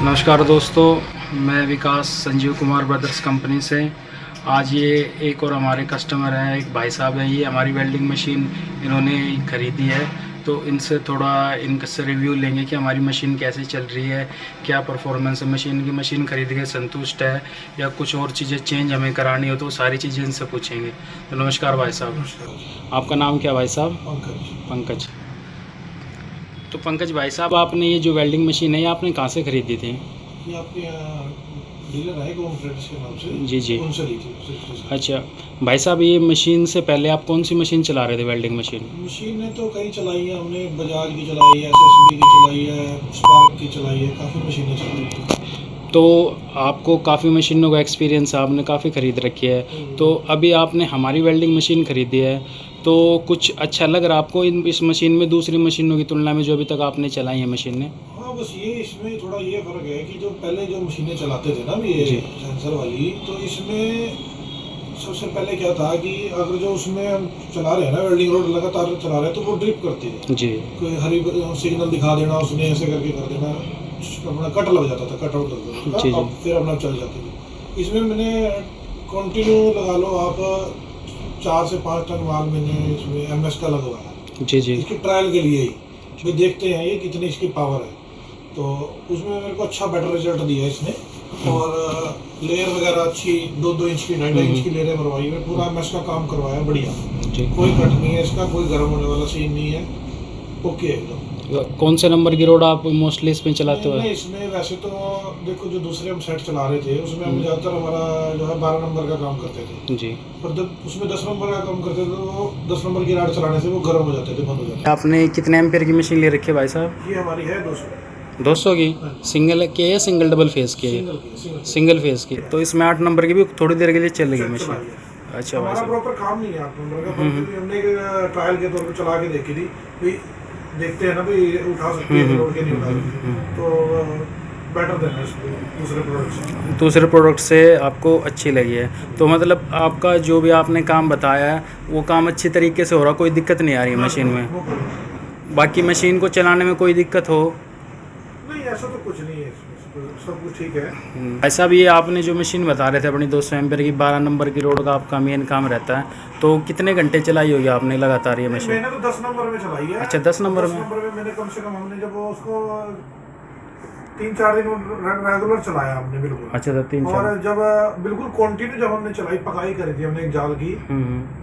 नमस्कार दोस्तों, मैं विकास संजीव कुमार ब्रदर्स कंपनी से। आज ये एक और हमारे कस्टमर हैं, एक भाई साहब हैं। ये हमारी वेल्डिंग मशीन इन्होंने ख़रीदी है, तो इनसे थोड़ा इनसे रिव्यू लेंगे कि हमारी मशीन कैसे चल रही है, क्या परफॉर्मेंस है मशीन की। मशीन खरीद के संतुष्ट है या कुछ और चीज़ें चेंज हमें करानी हो तो सारी चीज़ें इनसे पूछेंगे। तो नमस्कार भाई साहब। आपका नाम क्या भाई साहब? पंकज। तो पंकज भाई साहब, आपने ये जो वेल्डिंग मशीन है ये आपने कहाँ से ख़रीदी थी? ये आपके यहाँ डीलर है होम ट्रेडर्स के नाम से। जी। उनसे ली थी। अच्छा भाई साहब, ये मशीन से पहले आप कौन सी मशीन चला रहे थे, वेल्डिंग मशीन? मशीनें तो कई चलाई है हमने, बजाज की चलाई है, एसएसबी की चलाई है, स्पार्क की चलाई है, काफ़ी मशीनें चलाई है। तो आपको काफ़ी मशीनों का एक्सपीरियंस, आपने काफ़ी ख़रीद रखी है। तो अभी आपने हमारी वेल्डिंग मशीन ख़रीदी है, तो कुछ अच्छा लग रहा आपको इस मशीन में दूसरी मशीनों की तुलना में जो अभी तक आपने चलाई हैं मशीनें? हाँ, बस ये इसमें थोड़ा ये फ़र्क है कि जो पहले जो मशीनें चलाते थे ना ये सेंसर वाली, तो इसमें सबसे पहले क्या था कि अगर जो उसमें हम चला रहे हैं ना, वेल्डिंग रोड लगातार चला रहे हैं, तो वो ड्रिप करती है जी। कोई हरी सिग्नल दिखा देना, उसने ऐसे करके कर देना, अपना कट लग जाता था, कट आउट लग जाता था, अब फिर अपना चल जाती थी। इसमें मैंने कंटिन्यू लगा लो आप 4 से 5 टन माल मैंने इसमें एमएस का लगवाया। जी। इसकी ट्रायल के लिए ही भी देखते हैं ये कितनी इसकी पावर है, तो उसमें मेरे को अच्छा बेटर रिजल्ट दिया इसने। और लेयर वगैरह अच्छी 2-2 इंच की 2.5 इंच की लेयरें भरवाई है, पूरा एमएस का काम करवाया बढ़िया। कोई कट नहीं है इसका, कोई गर्म होने वाला सीन नहीं है, ओके एकदम। कौन से नंबर की रोड आप मोस्टली इसमें चलाते हो? इसमें वैसे तो देखो, जो दूसरे हम सेट चला रहे थे उसमें हम ज़्यादातर हमारा जो है 12 नंबर का काम करते थे जी। पर जब उसमें 10 नंबर का काम करते थे तो वो 10 नंबर की राड चलाने से वो गर्म हो जाते थे, बंद हो जाते थे। आपने कितने एम्पेयर की मशीन ले रखी है भाई साहब? ये हमारी है 200 की। सिंगल की है, सिंगल डबल फेस की है? सिंगल फेस की। तो इसमें 8 नंबर की भी थोड़ी देर के लिए चलेगी मशीन? अच्छा भाई हमारा साहब। प्रॉपर काम नहीं है 8 नंबर का, पर हमने एक ट्रायल के तौर पर चला के देखी थी भाई, देखते हैं ना भाई उठा सकती है लोड के नहीं उठा सकती, तो बेटर देना इसको दूसरे प्रोडक्ट से। दूसरे प्रोडक्ट से आपको अच्छी लगी है, तो मतलब आपका जो भी आपने काम बताया है वो काम अच्छी तरीके से हो रहा, कोई दिक्कत नहीं आ रही है मशीन में? बाकी मशीन को चलाने में कोई दिक्कत हो? नहीं, ऐसा तो कुछ नहीं है, सब कुछ ठीक है। ऐसा भी, ये आपने जो मशीन बता रहे थे अपनी 200 एम्पेयर की 12 नंबर की रोड का आपका मेन काम रहता है, तो कितने घंटे चलाई होगी आपने लगातार ये मशीन? मैंने तो 10 नंबर में चलाई है। अच्छा, 10 नंबर में मैंने कम से कम, हमने जब उसको 3-4 दिन रेगुलर चलाया हमने बिल्कुल। अच्छा, तो 3-4। और जब बिल्कुल कंटिन्यू जब हमने चलाई, पकाई करी थी हमने एक जाल की,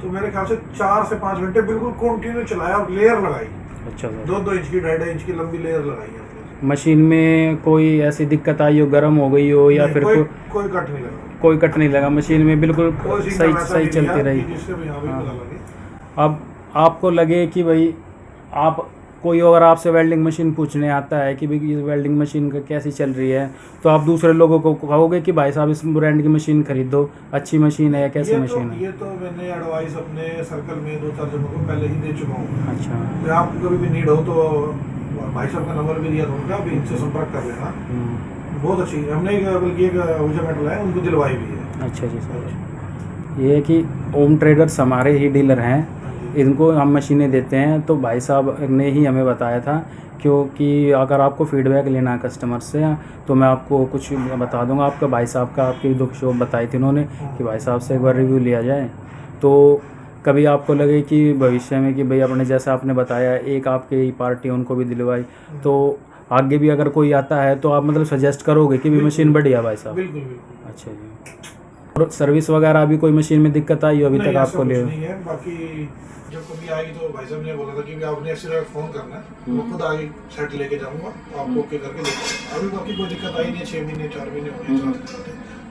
तो मेरे ख्याल से 4 से 5 घंटे बिल्कुल कंटिन्यू चलाया और लेयर लगाई। अच्छा, 2-2 इंच की 2.5 इंच की लंबी लेयर लगाई है। मशीन में कोई ऐसी दिक्कत आई हो, गर्म हो गई हो या फिर कोई कट नहीं लगा? कोई कट नहीं लगा, मशीन में बिल्कुल सही चलती रही। अब आपको लगे कि भाई आप कोई अगर आपसे वेल्डिंग मशीन पूछने आता है कि भाई ये वेल्डिंग मशीन का कैसी चल रही है, तो आप दूसरे लोगों को कहोगे कि भाई साहब इस ब्रांड की मशीन खरीदो, अच्छी मशीन है या कैसी मशीन है? ये तो मैंने एडवाइस अपने सर्कल में 2-4 जनों को पहले ही दे चुका हूँ। अच्छा। आपको कभी भी नीड हो तो भाई साहब का नंबर भी दिया था उनका, अभी इनसे संपर्क कर लेना। बहुत अच्छी, हमने बल्कि एक ऊर्जा मेटल है उनको दिलवाई भी है। अच्छा जी सर। ये है कि होम ट्रेडर्स हमारे ही डीलर हैं, इनको हम मशीनें देते हैं, तो भाई साहब ने ही हमें बताया था, क्योंकि अगर आपको फीडबैक लेना है कस्टमर से तो मैं आपको कुछ बता दूंगा। आपका भाई साहब का आपकी दुख शोक बताई थी उन्होंने कि भाई साहब से एक बार रिव्यू लिया जाए, तो कभी आपको लगे कि भविष्य में कि भाई अपने जैसा आपने बताया एक आपकी पार्टी उनको भी दिलवाई, तो आगे भी अगर कोई आता है तो आप मतलब सजेस्ट करोगे कि भी मशीन बढ़िया भाई साहब? बिल्कुल। अच्छा जी। और सर्विस वगैरह अभी कोई मशीन में दिक्कत आई हो अभी तक आपको? ले नहीं है, बाकी जब कभी आएगी तो भाई साहब ने बोला था कि आपने ऐसे फ़ोन करना है, मैं खुद आगे सेट लेके जाऊँगा, आपको ओके करके देंगे। अभी बाकी कोई दिक्कत आई नहीं, 6 महीने 4 महीने हो गए,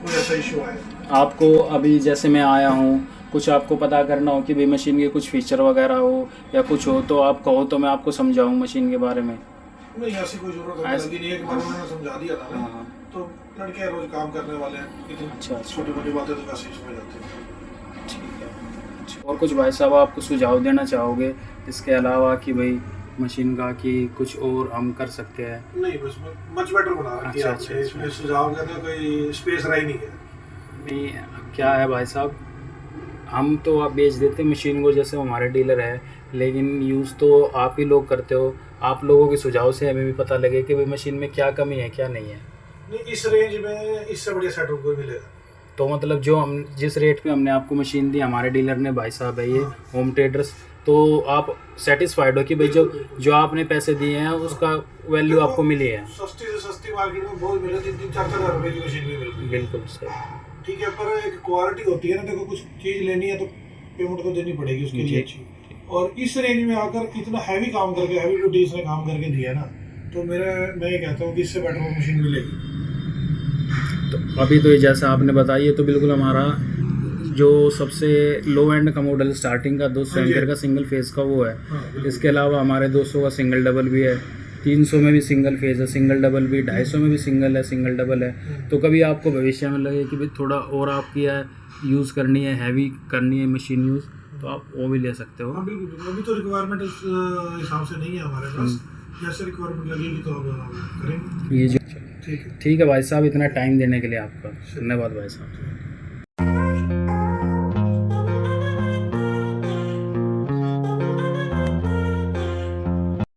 कोई ऐसा इशू आया आपको? अभी जैसे मैं आया हूँ, कुछ आपको पता करना हो कि भाई मशीन के कुछ फीचर वगैरह हो या कुछ हो, तो आप कहो तो मैं आपको समझाऊँ मशीन के बारे में? नहीं, ऐसी कोई जरूरत लगी नहीं है, एक बार उन्होंने समझा दिया था ना, तो लड़के रोज काम करने वाले हैं, इतनी अच्छा। छोटी मोटी बातें तो वैसे ही समझ जाते हैं। ठीक है। और कुछ भाई साहब आपको सुझाव देना चाहोगे इसके अलावा कि भाई मशीन का कि कुछ और हम कर सकते हैं? नहीं, बस मच बेटर बना रखी है आपने, इसमें सुझाव का तो कोई स्पेस रही नहीं है। नहीं, क्या है भाई साहब, हम तो आप बेच देते मशीन को, जैसे हमारे डीलर है, लेकिन यूज़ तो आप ही लोग करते हो। आप लोगों के सुझाव से हमें भी पता लगे कि भाई मशीन में क्या कमी है क्या नहीं है। नहीं, इस रेंज में इससे बढ़िया सेटअप कोई मिलेगा। तो मतलब जो हम जिस रेट पे हमने आपको मशीन दी, हमारे डीलर ने, भाई साहब है ये होम ट्रेडर्स, तो आप सेटिस्फाइड हो कि भाई जो आपने पैसे दिए हैं उसका वैल्यू आपको मिली है? सस्ती से सस्ती मार्केट में बहुत मिले, 3-4 हज़ार रुपए की मशीन भी मिलती है। बिल्कुल सही। ठीक है, पर एक क्वालिटी होती है ना, देखो कुछ चीज़ लेनी है तो पेमेंट तो देनी पड़ेगी उसके लिए अच्छी। और इस रेंज में आकर इतना हैवी काम करके, हैवी ड्यूटी इसने काम करके दिया ना, तो मैं ये कहता हूँ कि इससे बेटर वो मशीन मिलेगी। तो अभी तो ये जैसा आपने बताया, ये तो बिल्कुल हमारा जो सबसे लो एंड का मॉडल स्टार्टिंग का 200 एम्पियर का सिंगल फेज का वो है। इसके अलावा हमारे 200 का सिंगल डबल भी है, 300 में भी सिंगल फेज है, सिंगल डबल भी, 250 में भी सिंगल है, सिंगल डबल है। तो कभी आपको भविष्य में लगे कि भाई थोड़ा और आपकी यूज़ करनी है, हैवी करनी है मशीन यूज़, तो आप वो भी ले सकते हो। हाँ बिल्कुल, अभी तो रिक्वायरमेंट इस हिसाब से नहीं है हमारे पास, जैसे रिक्वायरमेंट लगेगी तो हम करेंगे। ये जो ठीक है। ठीक है भाई साहब, इतना टाइम देने के लिए आपका धन्यवाद भाई साहब।